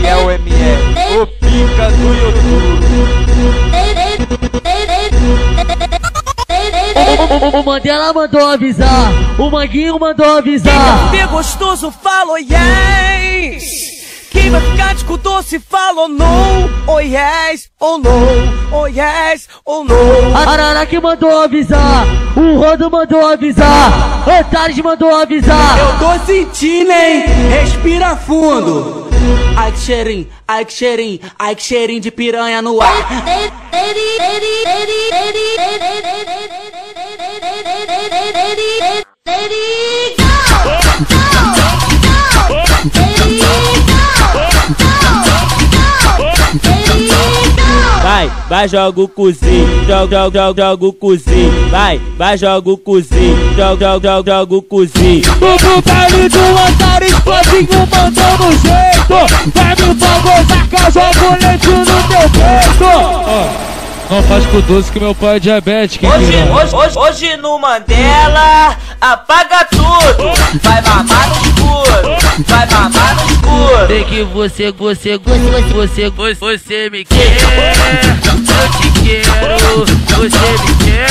Esse é o MR, o pica do YouTube. O Mandela mandou avisar, o Manguinho mandou avisar. Quem gostoso falou yes. Quem vai ficar de cu doce falou não. Oh yes, oh no, oh yes, oh no. A Araraque mandou avisar, o Rodo mandou avisar, o Thales mandou avisar. Eu tô sentindo, hein? Respira fundo. Ai que cheirinho, ai que cheirinho, ai que cheirinho de piranha no ar. Vai, joga o cozinho, joga o cozinho. Vai, joga o cozinho, joga o cozinho. O baile do Antares, pozinho mandando jeito. Vai me bagulhar que eu jogo leite no teu peito. Não faz com doce que meu pai é diabético. Hoje no Mandela apaga tudo. Vai mamar no escuro, vai mamar no escuro. Sei que você me quer. Eu te quero, você me quer.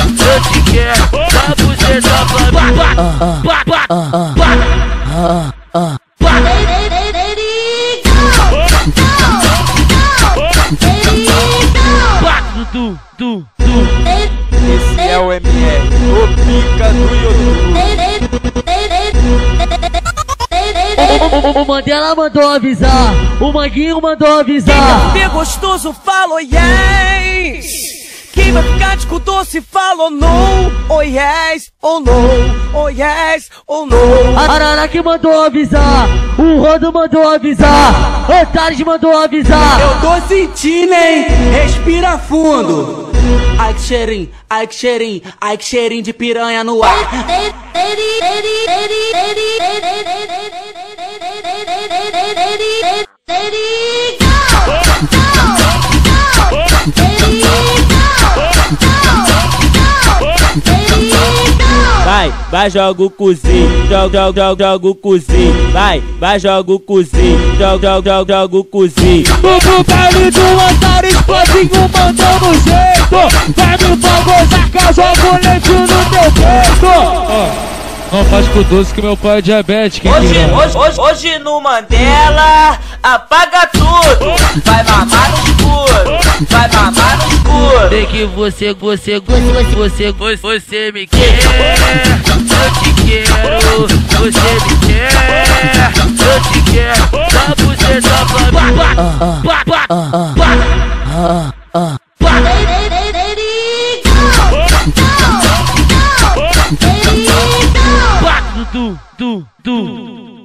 Eu te quero, dá buceta pra mim. Esse é o MR, o pica do YouTube. O Mandela mandou avisar, o Manguinho mandou avisar. Quem gostoso falou yes. Quem vai ficar de cu doce falou não. Oh yes, oh no, oh yes, oh no. A Araraque mandou avisar, o Rodo mandou avisar, o Thales mandou avisar. Eu tô sentindo, hein? Respira fundo. Ai que cheirinho, ai que cheirinho, ai que cheirinho de piranha no ar. Vai, joga o cozinho, joga o cozinho. Vai, joga o cozinho, joga o cozinho. O baile do Antares, pozinho mandando jeito. Vai me bagulhar que eu jogo leite no teu peito. Não faz com doce que meu pai é diabético. Hoje no Mandela apaga tudo. Vai mamar no escuro, vai mamar no escuro. Sei que você me quer. Eu te quero, você me quer. Eu te quero, dá buceta pra mim.